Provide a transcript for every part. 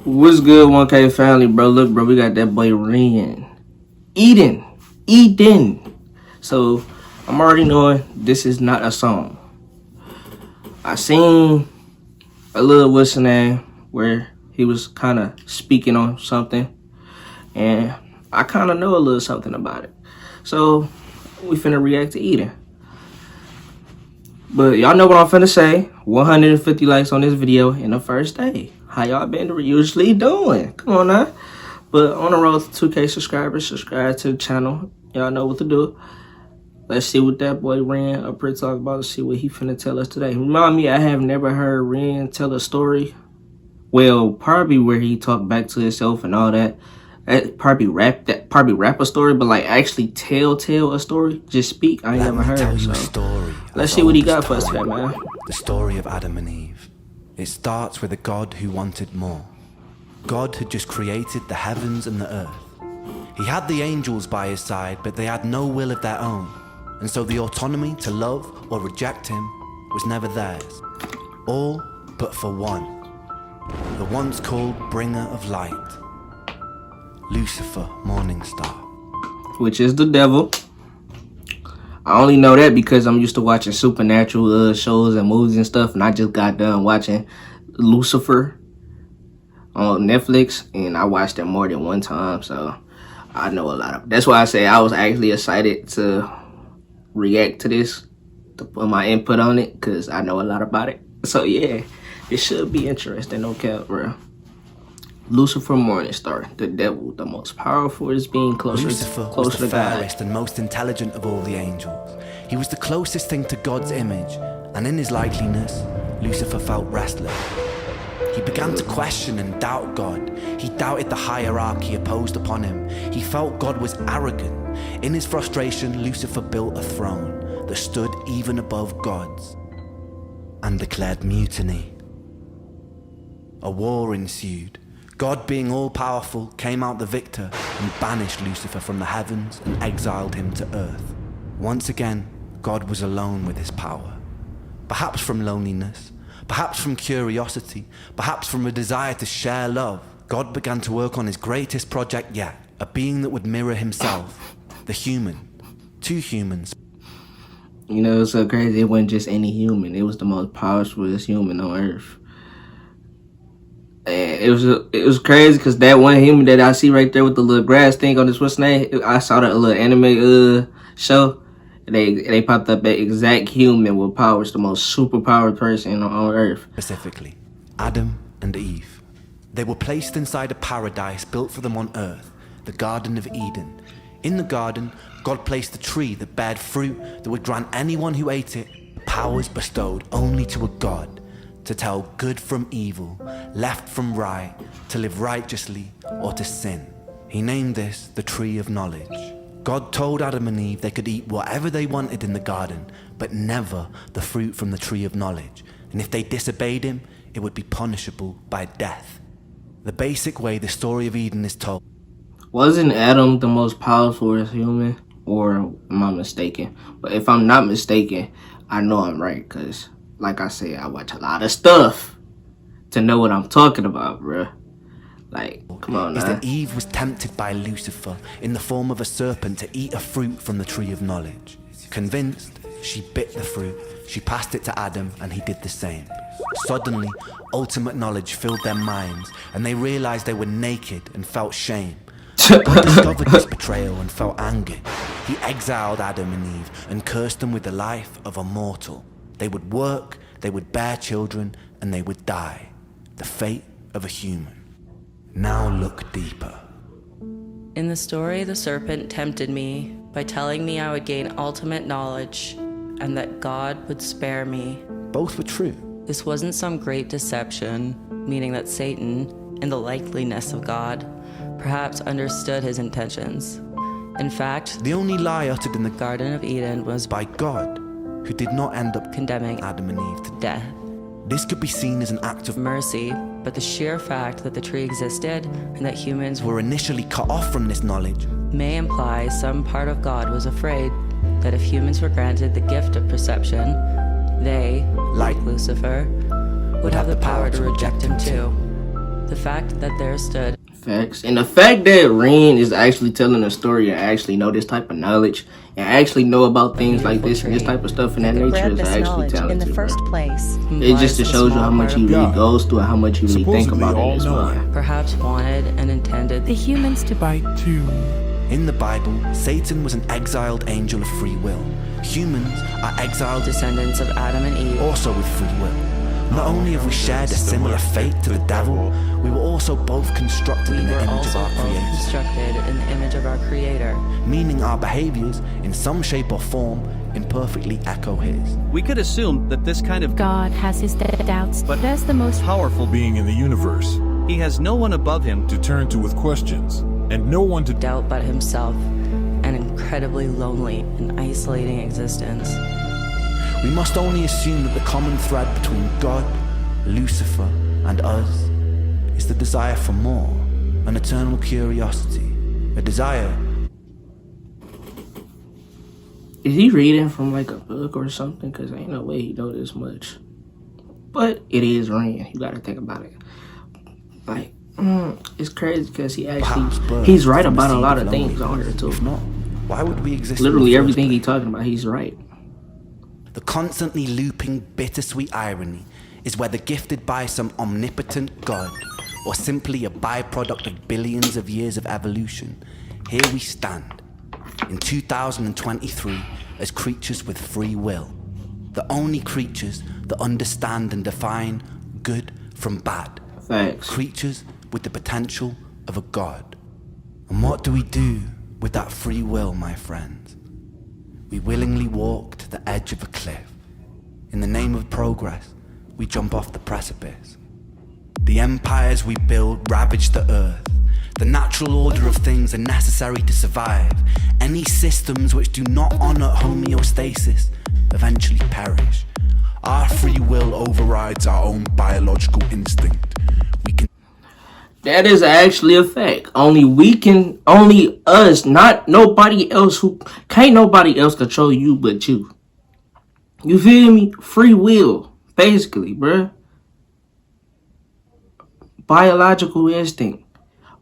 What's good, 1K family, bro? Look, bro, we got that boy Ren. Eden. So, I'm already knowing this is not a song. I seen a little what's name where he was kind of speaking on something, and I kind of know a little something about it. So, we finna react to Eden. But y'all know what I'm finna say. 150 likes on this video in the first day. How y'all been usually doing? Come on now. But on the road to 2K subscribers, subscribe to the channel. Y'all know what to do. Let's see what that boy Ren up here talk about. Let's see what he finna tell us today. Remind me, I have never heard Ren tell a story. Well, probably where he talked back to himself and all that. Probably rap a story, but like actually tell a story, just speak. I ain't never heard. Tell you a story. Let's see what he got for us today, man. The story of Adam and Eve. It starts with a God who wanted more. God had just created the heavens and the earth. He had the angels by his side, but they had no will of their own, and so the autonomy to love or reject him was never theirs. All but for one, the once called bringer of light, Lucifer Morningstar. Which is the devil. I only know that because I'm used to watching supernatural shows and movies and stuff, and I just got done watching Lucifer on Netflix, and I watched it more than one time, so I know a lot of. That's why I say I was actually excited to react to this, to put my input on it, because I know a lot about it. So yeah, it should be interesting, no cap, bro. Lucifer Morningstar, the devil, the most powerful is being Lucifer was the fairest and most intelligent of all the angels. He was the closest thing to God's image, and in his likeliness, Lucifer felt restless. He began to question and doubt God. He doubted the hierarchy opposed upon him. He felt God was arrogant. In his frustration, Lucifer built a throne that stood even above God's and declared mutiny. A war ensued. God, being all-powerful, came out the victor and banished Lucifer from the heavens and exiled him to earth. Once again, God was alone with his power. Perhaps from loneliness, perhaps from curiosity, perhaps from a desire to share love, God began to work on his greatest project yet, a being that would mirror himself, the human, two humans. You know, it's so crazy. It wasn't just any human. It was the most powerful human on earth. And it was crazy because that one human that I see right there with the little grass thing on this what's name, I saw that little anime show. And they popped up that exact human with powers, the most superpowered person on earth. Specifically, Adam and Eve. They were placed inside a paradise built for them on earth, the Garden of Eden. In the garden, God placed a tree that bared fruit that would grant anyone who ate it powers bestowed only to a God, to tell good from evil, left from right, to live righteously or to sin. He named this the Tree of Knowledge. God told Adam and Eve they could eat whatever they wanted in the garden, but never the fruit from the Tree of Knowledge. And if they disobeyed him, it would be punishable by death. The basic way the story of Eden is told. Wasn't Adam the most powerful human? Or am I mistaken? But if I'm not mistaken, I know I'm right, because like I said, I watch a lot of stuff to know what I'm talking about, bruh. Like, come on now. Is that Eve was tempted by Lucifer in the form of a serpent to eat a fruit from the Tree of Knowledge. Convinced, she bit the fruit, she passed it to Adam, and he did the same. Suddenly, ultimate knowledge filled their minds, and they realized they were naked and felt shame. God discovered this betrayal and felt anger. He exiled Adam and Eve and cursed them with the life of a mortal. They would work, they would bear children, and they would die. The fate of a human. Now look deeper. In the story, the serpent tempted me by telling me I would gain ultimate knowledge and that God would spare me. Both were true. This wasn't some great deception, meaning that Satan, in the likeliness of God, perhaps understood his intentions. In fact, the only lie uttered in the Garden of Eden was by God, who did not end up condemning Adam and Eve to death. This could be seen as an act of mercy, but the sheer fact that the tree existed and that humans were initially cut off from this knowledge may imply some part of God was afraid that if humans were granted the gift of perception, they, like Lucifer, would have the power to reject him too. The fact that there stood Facts. And the fact that Ren is actually telling a story and actually know this type of knowledge and actually know about things like this and this type of stuff in that nature Grab is this actually knowledge in talented. the first bro. place. It just implies a shows you small how much part he of really God. goes through and how much he really think Supposedly about it in his all-knowing. mind. perhaps wanted and intended The humans to Bite too. In the Bible, Satan was an exiled angel of free will. Humans are exiled descendants of Adam and Eve. also with free will. Not only have we shared a similar fate to the devil, we were also both constructed in We the were image of also our both Creator, constructed in the image of our Creator. meaning our behaviors, in some shape or form, imperfectly echo his. We could assume that this kind of God has his doubts, But- but as the most powerful Being in the universe he has no one above him to turn to with questions, and no one to Doubt but himself, an incredibly lonely and isolating existence. We must only assume that the common thread between God, Lucifer, and us is the desire for more, an eternal curiosity, a desire. Is he reading from like a book or something? Because ain't no way he know this much. But it is Ren. You gotta think about it. Like, it's crazy because he Perhaps actually, birth he's right from the about a seed lot of of things on loneliness. here too. If not, why would we exist? in Literally the first everything place? he's talking about, he's right. The constantly looping bittersweet irony is whether gifted by some omnipotent God or simply a byproduct of billions of years of evolution, here we stand in 2023 as creatures with free will, the only creatures that understand and define good from bad, Facts. creatures with the potential of a God. And what do we do with that free will, my friends? We willingly walk to the edge of a cliff. In the name of progress, we jump off the precipice. The empires we build ravage the earth. The natural order of things are necessary to survive. Any systems which do not honor homeostasis eventually perish. Our free will overrides our own biological instinct. We can That is actually a fact. Only us, not nobody else can't nobody else control you but you. You feel me? Free will, basically, bruh. Biological instinct.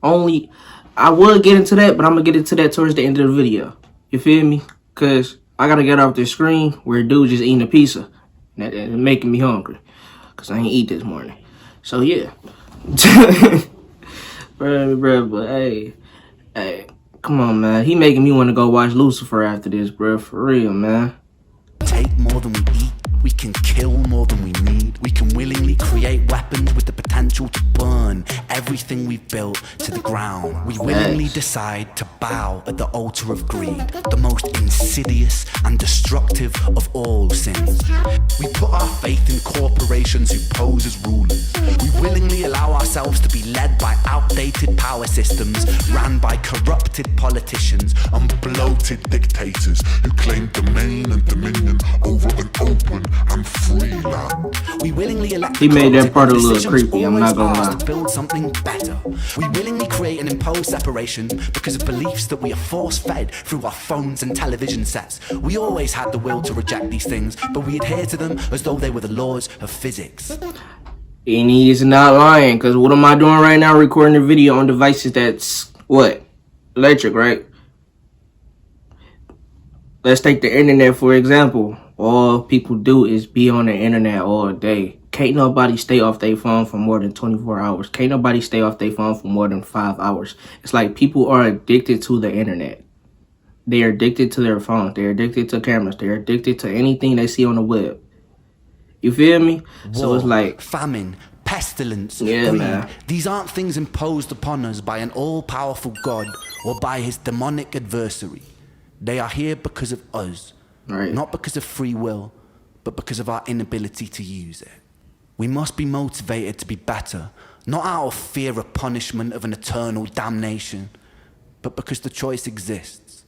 I will get into that, but I'm gonna get into that towards the end of the video. You feel me? Cause I gotta get off the screen where dude just eating a pizza. That is making me hungry. Cause I ain't eat this morning. So yeah. Bruh, but hey, come on, man. He making me want to go watch Lucifer after this, bruh. For real, man. take more than we eat. We can kill more than we need. We can willingly create weapons with the potential to burn everything we've built to the ground. We willingly decide to bow at the altar of greed, the most insidious and destructive of all sins. We put our faith in corporations who pose as rulers. We willingly allow ourselves to be led by outdated power systems ran by corrupted politicians and bloated dictators who claim domain and dominion over an open and free land. We willingly elect He made that part a little decisions creepy, I'm not always gonna ours to build something better. We willingly create and impose separation because of beliefs that we are force-fed through our phones and television sets. We always had the will to reject these things, but we adhere to them as though they were the laws of physics. And he is not lying, because what am I doing right now? Recording a video on devices that's, what? Electric, right? Let's take the internet for example. All people do is be on the internet all day. Can't nobody stay off their phone for more than 24 hours. Can't nobody stay off their phone for more than 5 hours. It's like people are addicted to the internet. They are addicted to their phones. They're addicted to cameras. They're addicted to anything they see on the web. You feel me? So it's like famine, pestilence, Yeah, greed. man. These aren't things imposed upon us by an all-powerful God or by his demonic adversary. They are here because of us. Right. Not because of free will, but because of our inability to use it. We must be motivated to be better, not out of fear of punishment of an eternal damnation, but because the choice exists,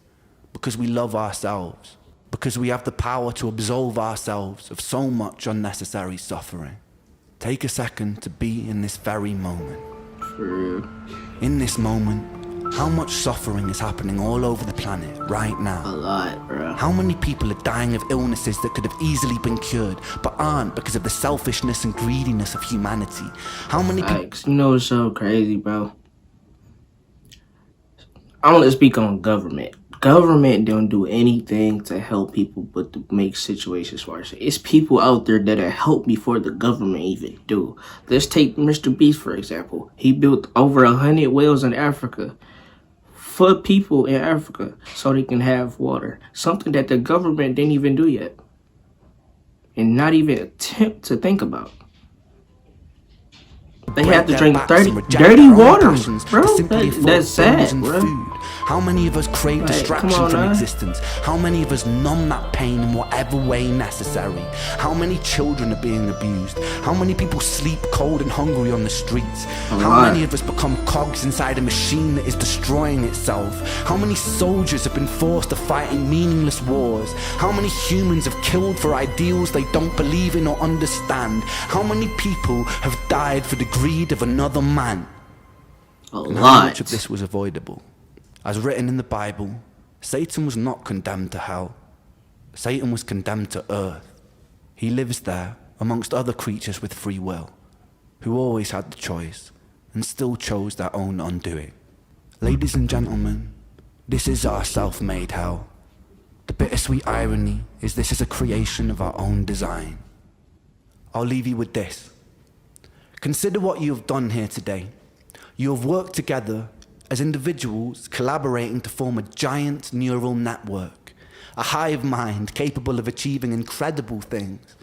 because we love ourselves, because we have the power to absolve ourselves of so much unnecessary suffering. Take a second to be in this very moment. for real. In this moment, How much suffering is happening all over the planet right now? A lot, bro. How many people are dying of illnesses that could have easily been cured, but aren't because of the selfishness and greediness of humanity? How many people... You know what's so crazy, bro? I want to speak on government. Government don't do anything to help people but to make situations worse. It's people out there that are helped before the government even do. Let's take Mr. Beast, for example. He built over 100 wells in Africa for people in Africa so they can have water. Something that the government didn't even do yet. And not even attempt to think about. They have to drink dirty water, bro. That's sad, bro. How many of us crave distraction from existence? How many of us numb that pain in whatever way necessary? How many children are being abused? How many people sleep cold and hungry on the streets? How many of us become cogs inside a machine that is destroying itself? How many soldiers have been forced to fight in meaningless wars? How many humans have killed for ideals they don't believe in or understand? How many people have died for the greed of another man? And how much of this was avoidable? As written in the Bible, Satan was not condemned to hell. Satan was condemned to earth. He lives there amongst other creatures with free will, who always had the choice and still chose their own undoing. Ladies and gentlemen, this is our self-made hell. The bittersweet irony is this is a creation of our own design. I'll leave you with this. Consider what you have done here today. You have worked together as individuals collaborating to form a giant neural network, a hive mind capable of achieving incredible things.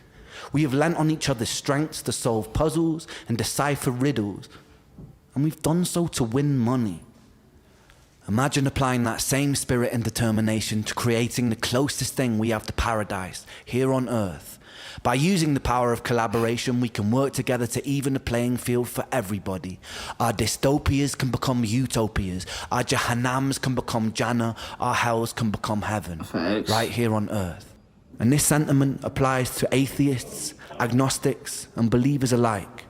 We have lent on each other's strengths to solve puzzles and decipher riddles, and we've done so to win money. Imagine applying that same spirit and determination to creating the closest thing we have to paradise here on Earth. By using the power of collaboration, we can work together to even the playing field for everybody. Our dystopias can become utopias. Our Jahannams can become Jannah. Our hells can become heaven. Thanks. Right here on Earth. And this sentiment applies to atheists, agnostics, and believers alike.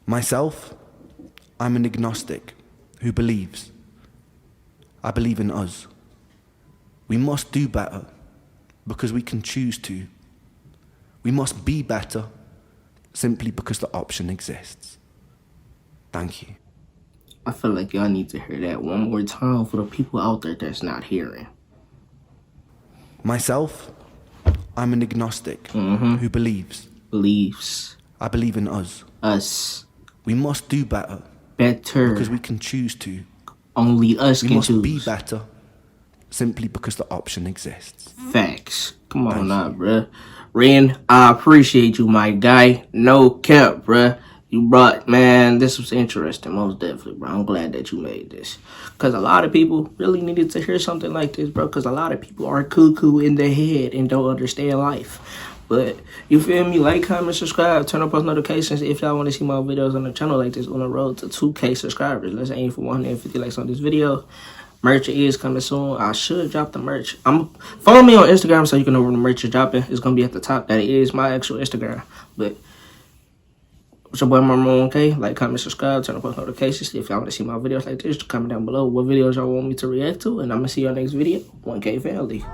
Myself, I'm an agnostic who believes. I believe in us. We must do better because we can choose to. We must be better simply because the option exists. Thank you. I feel like y'all need to hear that one more time for the people out there that's not hearing. Myself, I'm an agnostic who believes. Believes. I believe in us. Us. We must do better. Better. Because we can choose to. Only us can choose. We must be better simply because the option exists. Facts. Come on now, bruh. Ren, I appreciate you, my guy. No cap, bruh. You brought, man, this was interesting, most definitely, bro. I'm glad that you made this. Because a lot of people really needed to hear something like this, bro. Because a lot of people are cuckoo in their head and don't understand life. But, you feel me? Like, comment, subscribe, turn on post notifications if y'all want to see more videos on the channel like this on the road to 2K subscribers. Let's aim for 150 likes on this video. Merch is coming soon. I should drop the merch. Follow me on Instagram so you can know when the merch is dropping. It's gonna be at the top. That is my actual Instagram. But it's your boy Marmon, okay? Like, comment, subscribe, turn on post notifications. If y'all want to see my videos like this, comment down below what videos y'all want me to react to. And I'm gonna see y'all next video. 1K family.